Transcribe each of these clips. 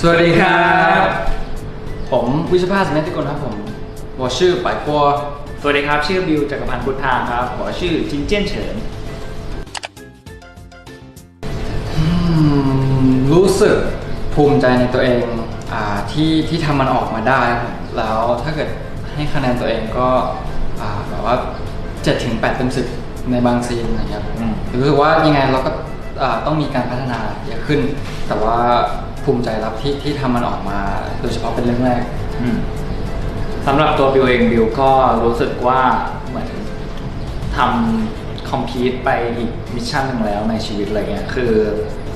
สวัสดีครับผมวิชภาสเมติกุลครับผม我是百波สวัสดีครับชื่อบิวจักรพันธ์พุทธาครับ我是จินเจี้ยนเฉินรู้สึกภูมิใจในตัวเองที่ทำมันออกมาได้แล้วถ้าเกิดให้คะแนนตัวเองก็แบบว่า 7-8 เต็ม 10ในบางซีนนะครับรู้สึกว่ายังไงเราก็ต้องมีการพัฒนาเยอะขึ้นแต่ว่าภูมิใจรับที่ทำมันออกมาโดยเฉพาะเป็นเรื่องแรกสำหรับตัวบิวเองบิวก็รู้สึกว่าเหมือนทำคอมพลีทไปอีกมิชชั่นหนึ่งแล้วในชีวิตอะไรเงี้ยคือ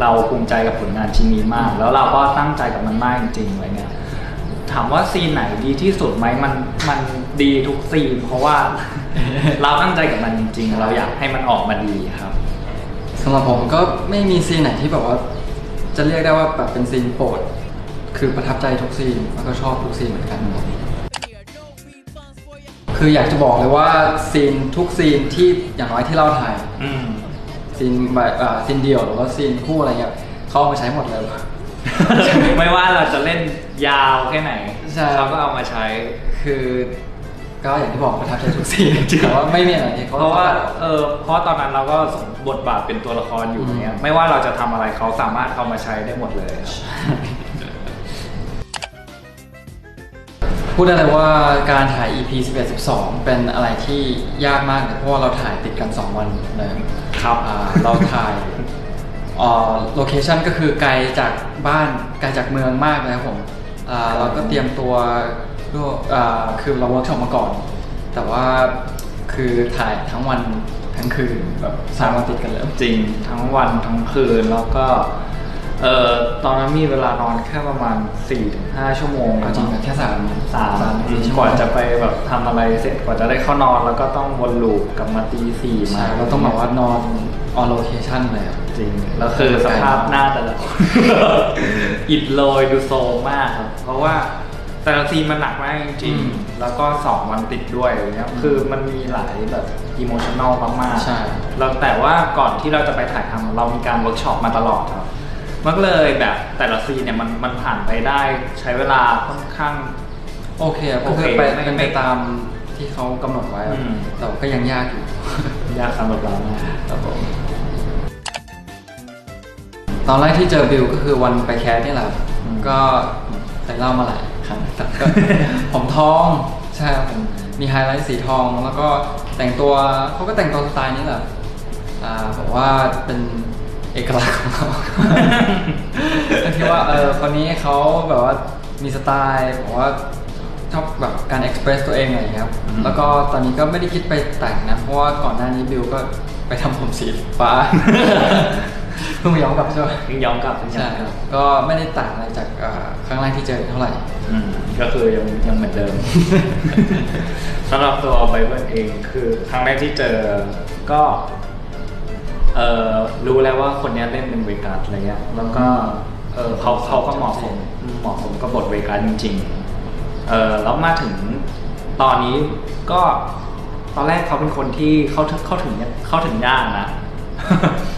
เราภูมิใจกับผลงานชิ้นนี้มากแล้วเราก็ตั้งใจกับมันมากจริงๆอะไรเงี้ยถามว่าซีนไหนดีที่สุดไหมมันดีทุกซีนเพราะว่า เราตั้งใจกับมันจริงๆเราอยากให้มันออกมาดีครับสำหรับผมก็ไม่มีซีนไหนที่แบบว่าจะเรียกได้ว่าแบบเป็นซีนโปรดคือประทับใจทุกซีนแล้วก็ชอบทุกซีนเหมือนกันคืออยากจะบอกเลยว่าซีนทุกซีนที่อย่างน้อยที่เราถ่ายซีนซีนเดียวหรือว่าซีนคู่อะไรเงี้ยเขาเอามาใช้หมดเลย ไม่ว่าเราจะเล่นยาวแค่ไหนเขาก็เอามาใช้คือก็อย่างที่บอกประทับใจทุกซีนแต่ว่าไม่มีอะไรที่เพราะว่าเพราะตอนนั้นเราก็สมบทบาทเป็นตัวละครอยู่เนี้ยไม่ว่าเราจะทำอะไรเขาสามารถเอามาใช้ได้หมดเลยพูดได้เลยว่าการถ่าย EP 11-12 เป็นอะไรที่ยากมากเลยเพราะว่าเราถ่ายติดกัน2 วันเลยครับเราถ่ายโลเคชั่นก็คือไกลจากบ้านไกลจากเมืองมากเลยครับผมเราก็เตรียมตัวคือเราเวิร์กช็อปมาก่อนแต่ว่าคือถ่ายทั้งวันทั้งคืนแบบ3 วันติดกันเลยจริงทั้งวันทั้งคืนแล้วก็ตอนนั้นมีเวลานอนแค่ประมาณ 4-5 ชั่วโมงจริงแค่3 กว่าจะไปแบบทำอะไรเสร็จกว่าจะได้เข้านอนแล้วก็ต้องวนลูปกลับมาตี 4มาเราต้องแบบว่านอนออนโลเคชั่นเลยจริงแล้วคือสภาพหน้าแต่ละอิดโรยดูโซมากครับเพราะว่าแต่ละซีนมันหนักมากจริงๆแล้วก็2 วันติดด้วยอย่างเงี้ยคือมันมีหลายแบบอิโมชันแนลมากๆใช่แล้วแต่ว่าก่อนที่เราจะไปถ่ายทำเรามีการเวิร์กช็อปมาตลอดครับมันเลยแบบแต่ละซีนเนี่ยมันผ่านไปได้ใช้เวลาค่อนข้างโอเคเป็นไปตามที่เขากำหนดไว้แต่ก็ยังยากอยู่ยากสำหรับเราครับผมตอนแรกที่เจอบิวก็คือวันไปแคสนี่แหละก็ใส่เล่ามาหลายครั้งก็ผมทองใช่ผมมีไฮไลท์สีทองแล้วก็แต่งตัวเขาก็แต่งตัวสไตล์นี้แหละบอกว่าเป็นเอกลักษณ์ของเขาที่ว่าคนนี้เขาแบบว่ามีสไตล์บอกว่าชอบแบบการเอ็กซ์เพรสตัวเองอะไรอย่างเงี้ยครับแล้วก็ตอนนี้ก็ไม่ได้คิดไปแต่งนะเพราะว่าก่อนหน้านี้บิวก็ไปทำผมสีฟ้าเพิ่งย้อมกลับใช่ไหมย้อมกลับใช่ก็ไม่ได้ต่างอะไรจากครั้งแรกที่เจอเท่าไหร่ก็คือยังเหมือนเดิมสำหรับตัวไบเบิลเองคือครั้งแรกที่เจอก็รู้แล้วว่าคนนี้เล่นเป็นเวกัสอะไรเงี้ยแล้วก็เขาก็เหมาะสมกับบทเวกัสจริงๆแล้วมาถึงตอนนี้ก็ตอนแรกเขาเป็นคนที่เข้าถึงยากนะ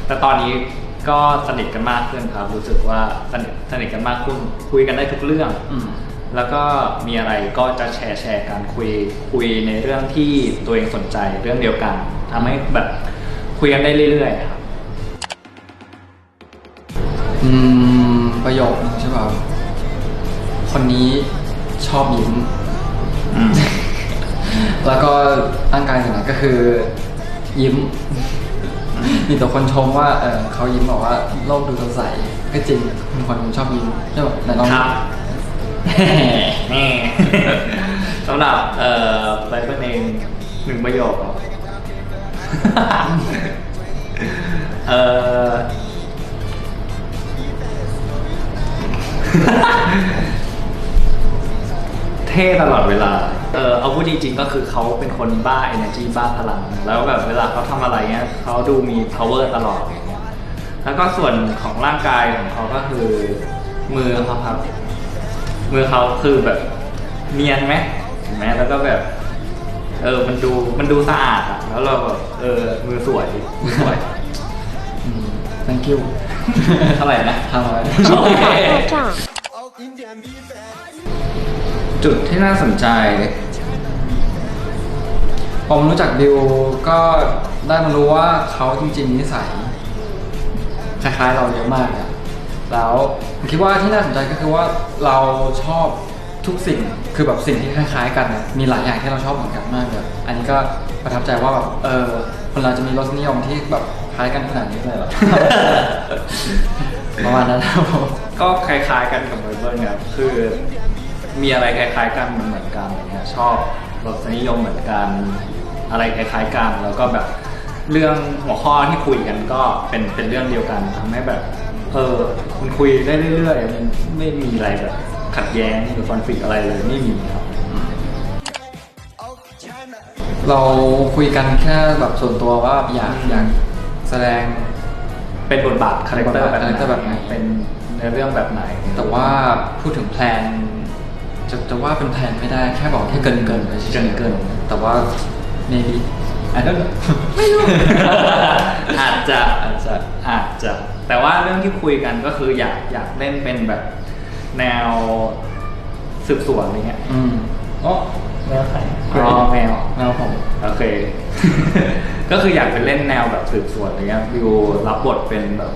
แต่ตอนนี้ก็สนิทกันมากขึ้นครับรู้สึกว่าสนิทกันมากขึ้นคุยกันได้ทุกเรื่องแล้วก็มีอะไรก็จะแชร์กันคุยในเรื่องที่ตัวเองสนใจเรื่องเดียวกันทำให้แบบคุยกันได้เรื่อยๆครับประโยคนึงใช่ป่ะคนนี้ชอบยิ้มแล้วก็ตั้งกายอย่างนั้นก็คือยิ้มมีแต่คนชมว่าเขายิ้มบอกว่าโลกดูสดใสก็จริงเป็นคนชอบยิ้มใช่ป่ะไหนลองครับนี่สำหรับไบเบิลเอง1 ประโยคเท่ตลอดเวลาเอาพูดจริงๆก็คือเขาเป็นคนบ้า energy บ้าพลังแล้วแบบเวลาเขาทำอะไรเงี้ยเขาดูมี power ตลอดอย่างเงี้ยแล้วก็ส่วนของร่างกายของเขาก็คือมือเขาครับมือเขาคือแบบเนียนไหมเห็นไหมแล้วก็แบบมันดูสะอาดอ่ะแล้วเราแบบมือสวย thank you เท่าไหร่นะ500 จุดที่น่าสนใจ ผมรู้จักบิวก็ได้มารู้ว่าเขาจริงๆนิสัยคล้ายๆเราเยอะมากอะแล้วผมคิดว่าที่น่าสนใจก็คือว่าเราชอบทุกสิ่งคือแบบสิ่งที่คล้ายๆกันนะมีหลายอย่างที่เราชอบเหมือนกันมากเลยอันนี้ก็ประทับใจว่าแบบคนเราจะมีรสนิยมที่แบบคล้ายกันขนาดนี้เลยเหรอ ประมาณนั้นครับผม ก็คล้ายๆกันกับไบเบิลครับคือมีอะไรคล้ายๆกันเหมือนกันอะไรเงี้ยชอบรสนิยมเหมือนกันอะไรคล้ายๆกันแล้วก็แบบเรื่องหัวข้อที่คุยกันก็เป็นเรื่องเดียวกันทำให้แบบมันคุยได้เรื่อยๆมันไม่มีอะไรแบบขัดแย้งหรือคอนฟ lict อะไรเลยไม่มีครับ เราคุยกันแค่แบบส่วนตัวว่าอยากแสดง เป็นบทบาทคาแรคเตอร์แบบ character แบบไหน เป็นเนื้อเรื่องแบบไหน แต่ว่าพูดถึงแพลนจะว่าเป็นแพลนไม่ได้แค่บอกแค่เกินไปเฉยๆเกินแต่ว่า maybe I don't know ไม่รู้ อาจจะแต่ว่าเรื่องที่คุยกันก็คืออยากเล่นเป็นแบบแนวสืบสวนอะไรเงี้ยอ๋อแมวใครแมวผม โอเค ก็คืออยากไปเล่นแนวแบบสืบสวนอะไรเงี้ยวิวรับบทเป็นแบบ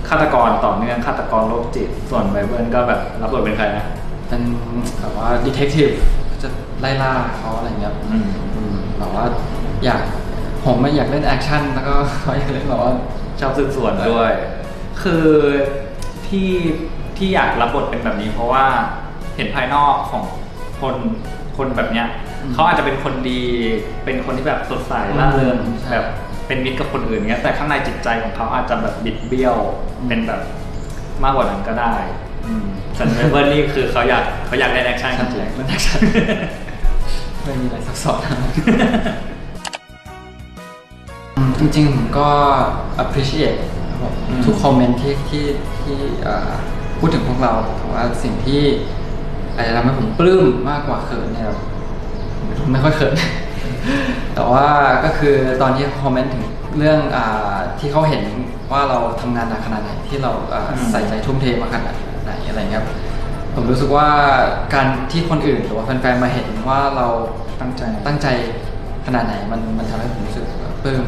ฆาตกรต่อเนื่องฆาตกรโรคจิตส่วนไบเบิลก็แบบรับบทเป็นใครนะเป็นแบบว่า detective จะไล่ล่าเขาอะไรเงี้ยแบบว่าผมไม่อยากเล่นแอคชั่นแล้วก็เขาอยากเล่นแบบว่าชอบสืบสวนด้วย คือที่อยากรับบทเป็นแบบนี้เพราะว่าเห็นภายนอกของคนแบบเนี้ยเขาอาจจะเป็นคนดีเป็นคนที่แบบสดใสร่าเริงแบบเป็นมิตรกับคนอื่นเงี้ยแต่ข้างในจิตใจของเขาอาจจะแบบบิดเบี้ยวเป็นแบบมากกว่านั้นก็ได้ส่วนไบเบิลนี่คือเขาอยากเล่นแอคชั่นจริงๆเล่นแอคชั่นไม่มีอะไรซับซ้อนจริงๆผมก็ appreciate ทุกคอมเมนต์ที่พูดถึงพวกเราแต่ว่าสิ่งที่อาจจะทำให้ผมปลื้มมากกว่าเขินเนี่ยไม่ค่อยเขิน แต่ว่าก็คือตอนที่คอมเมนต์ถึงเรื่องที่เขาเห็นว่าเราทำงานหนักขนาดไหนที่เราใส่ใจทุ่มเทมาขนาดไหนอะไรเงี้ยผมรู้สึกว่าการที่คนอื่นหรือว่าแฟนๆมาเห็นว่าเราตั้งใจขนาดไหนมันทำให้ผมรู้สึกปลื้ม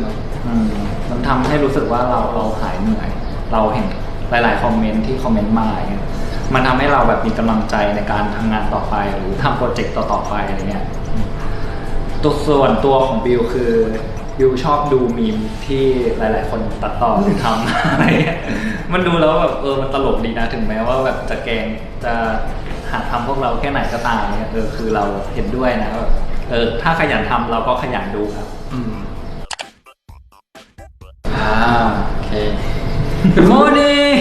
มันทำให้รู้สึกว่าเราหายเหนื่อยเราเห็นหลายๆคอมเมนต์ที่คอมเมนต์มาอย่างเงี้ยมันทำให้เราแบบมีกำลังใจในการทำงานต่อไปหรือทำโปรเจกต์ต่อๆไปอะไรเงี้ยตัวส่วนตัวของบิวคือบิวชอบดูมีมที่หลายๆคนตัดต่อหรือทำอะไรเงี้ยมันดูแล้วแบบมันตลกดีนะถึงแม้ว่าแบบจะแกล้งจะหาทำพวกเราแค่ไหนก็ตามเนี่ยคือเราเห็นด้วยนะแบบถ้าขยันทำเราก็ขยันดูครับโอเค Good morning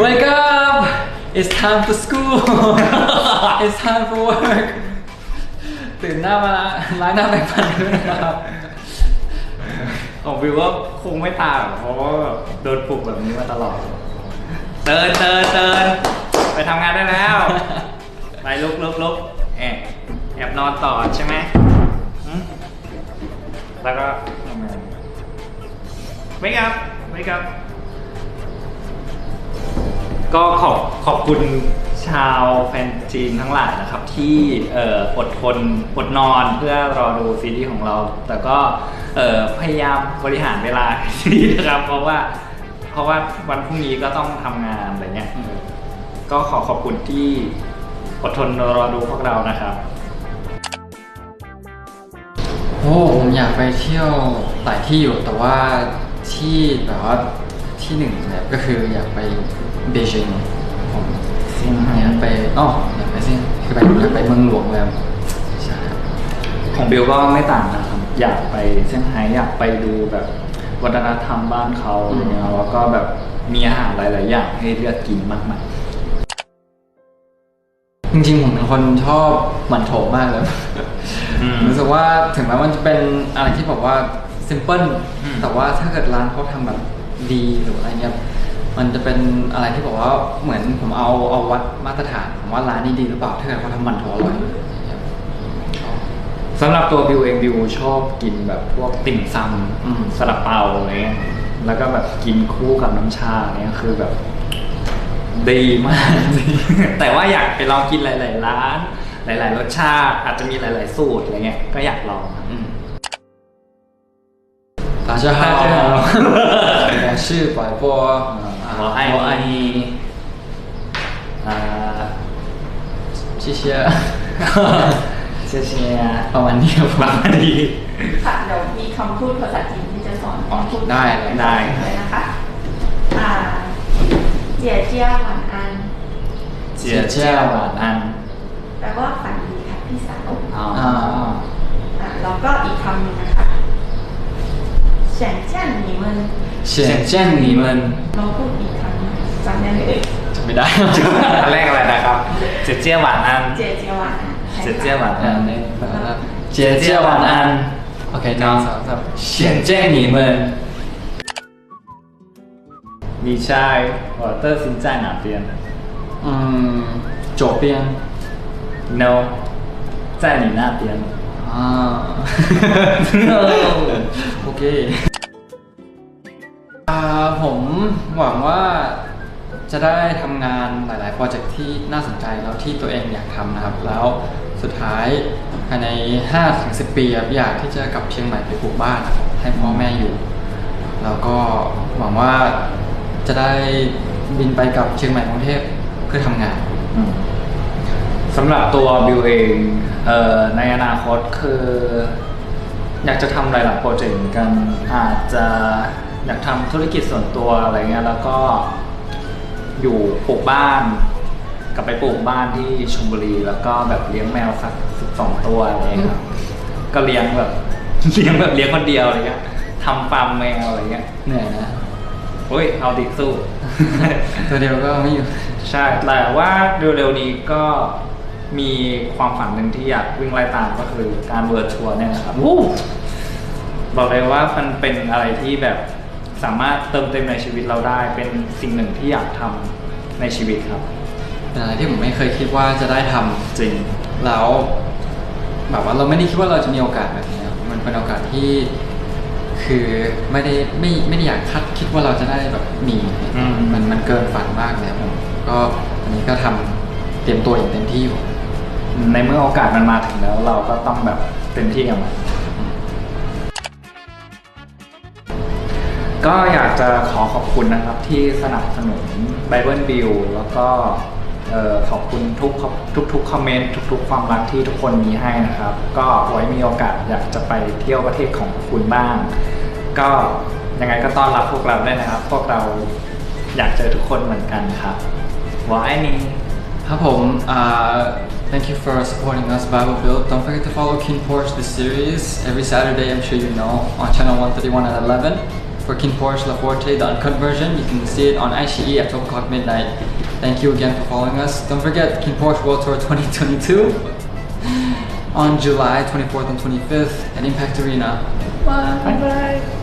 wake up it's time for school it's time for work ตื่นหน้ามาล้างหน้าแปรงฟันด้วยนะครับของวิวว่าคงไม่ต่างเพราะว่าโดนปลุกแบบนี้มาตลอดเตือนไปทำงานได้แล้วไปลุกแอบนอนต่อใช่ไหมแล้วก็ทำงานไม่ครับก็ขอบคุณชาวแฟนจีนทั้งหลายนะครับที่อดทนอดนอนเพื่อรอดูซีรีส์ของเราแต่ก็พยายามบริหารเวลาให้ดีนะครับเพราะว่าวันพรุ่งนี้ก็ต้องทำงานอะไรเงี้ยก็ขอบคุณที่อดทนรอดูพวกเรานะครับผมอยากไปเที่ยวหลายที่อยู่แต่ว่าที่แบบว่าที่หนึ่งเนี่ยก็คืออยากไปเบจิงผมอยากไปอยากไปซิ่งคืออยากไปเมืองหลวงเลยใช่ของบิวก็ไม่ต่างนะครับอยากไปเซี่ยงไฮ้อยากไปดูแบบวัฒนธรรมบ้านเขาอะไรเงี้ยแล้วก็แบบมีอาหารหลายๆอย่างให้เลือกกินมากมายจริงๆผมเป็นคนชอบหมั่นโถมากเลยรู้สึกว่าถึงแม้มันจะเป็นอะไรที่บอกว่าซิมเพิลแต่ว่าถ้าเกิดร้านเขาทำแบบดีหรืออะไรเงี้ยมันจะเป็นอะไรที่บอกว่าเหมือนผมเอาวัดมาตรฐานผมว่าร้านนี้ดีหรือเปล่าถ้าเกิดเขาทำหมั่นโถอร่อยสำหรับตัวบิวเองบิวชอบกินแบบพวกติ่มซำซาลาเปาอะไรเงี้ยแล้วก็แบบกินคู่กับน้ำชาเนี่ยคือแบบ ดีมาก แต่ว่าอยากไปลองกินหลายๆร้าน หลายๆรสชาติอาจจะมีหลายๆสูตรอะไรเงี้ยก็อยากลองครับ 大家好，我是拐波，我爱你谢谢，谢谢ประมาณนี้ครับ บางที ค่ะเดี๋ยวมีคำพูดภาษาจีนที่จะสอนพูด ได้เลย ได้ เลยนะคะเจี๋ยเจี้ยหวานอัน เจียเจียหวานอัน แปลว่าฝันดีค่ะพี่สาว อ๋อ แล้วก็อีกคำหนึ่งนะคะเฉียนเจี้ยนหนีมัน 显见你们 เราพูดอีกครั้งจำได้ไหมเอ่ย จะไม่ได้ อันแรกอะไรนะครับเจียเจียหวานอัน เจี๋ยเจี้ยหวานอัน เจียเจียหวาน อั อัน นนี้นะครับ姐姐晚安，OK，หนึ่งสองสาม显见你们，你在我的心在哪边左边 No 在你那边啊โอเคผมหวังว่าจะได้ทำงานหลายๆโปรเจกต์ที่น่าสนใจแล้วที่ตัวเองอยากทำนะครับ แล้วสุดท้ายภายใน 5-10 ปีครับอยากที่จะกลับเชียงใหม่ไปปลูกบ้านนะครับให้พ่อแม่อยู่ แล้วก็หวังว่าจะได้บินไปกับเชียงใหม่กรุงเทพเพื่อทำงาน สำหรับตัวบิวเองในอนาคตคือ อยากจะทำหลายๆโปรเจกต์เหมือนกันอาจจะอยากทำธุรกิจส่วนตัวอะไรเงี้ยแล้วก็อยู่ปลูกบ้านกลับไปปลูกบ้านที่ชลบุรี แล้วก็แบบเลี้ยงแมวสัก12 ตัวอะไรเงี้ยครับก็เลี้ยงแบบ เลี้ยงคนเดียวอะไรเงี้ยทำฟาร์มแมวอะไรเงี้ย เหนื่อยนะ โอ้ยเอาดิสู้ ตัวเดียวก็ไม่อยู่ ใช่แต่ว่าเร็วๆนี้ก็มีความฝันหนึ่งที่อยากวิ่งไล่ตามก็คือการเวิร์ทัวร์เนี่ยนะครับบอกเลยว่ามันเป็นอะไรที่แบบสามารถเติมเต็มในชีวิตเราได้ เป็นสิ่งหนึ่งที่อยากทำในชีวิตครับ เป็นอะไรที่ผมไม่เคยคิดว่าจะได้ทำ จริง แล้วแบบว่าเราไม่ได้คิดว่าเราจะมีโอกาสแบบนี้ครับมันเป็นโอกาสที่คือไม่ได้อยากคิดว่าเราจะได้แบบมี อืม มันเกินฝันมากเลยครับผมก็อันนี้ก็ทำเตรียมตัวอย่างเต็มที่อยู่ ในเมื่อโอกาสมันมาถึงแล้ว เราก็ต้องแบบเต็มที่กับมันก็อยากจะขอบคุณนะครับที่สนับสนุน Bible Bill แล้วก็ขอบคุณทุกคอมเมนต์ทุกความรักที่ทุกคนมีให้นะครับ ก็ไว้มีโอกาสอยากจะไปเที่ยวประเทศของคุณบ้าง ก็ยังไงก็ต้อนรับพวกเราได้นะครับ พวกเราอยากเจอทุกคนเหมือนกันครับวายนี่ ครับผม thank you for supporting us Bible Build don't forget to follow Kin Porsche the series every Saturday I'm sure you know on channel 131 at 11 for Kin Porsche La Forte the uncut version you can see it on iQIYI at 12 o'clock midnight thank you again for following us don't forget Kin Porsche World Tour 2022 on July 24th and 25th at Impact Arena bye bye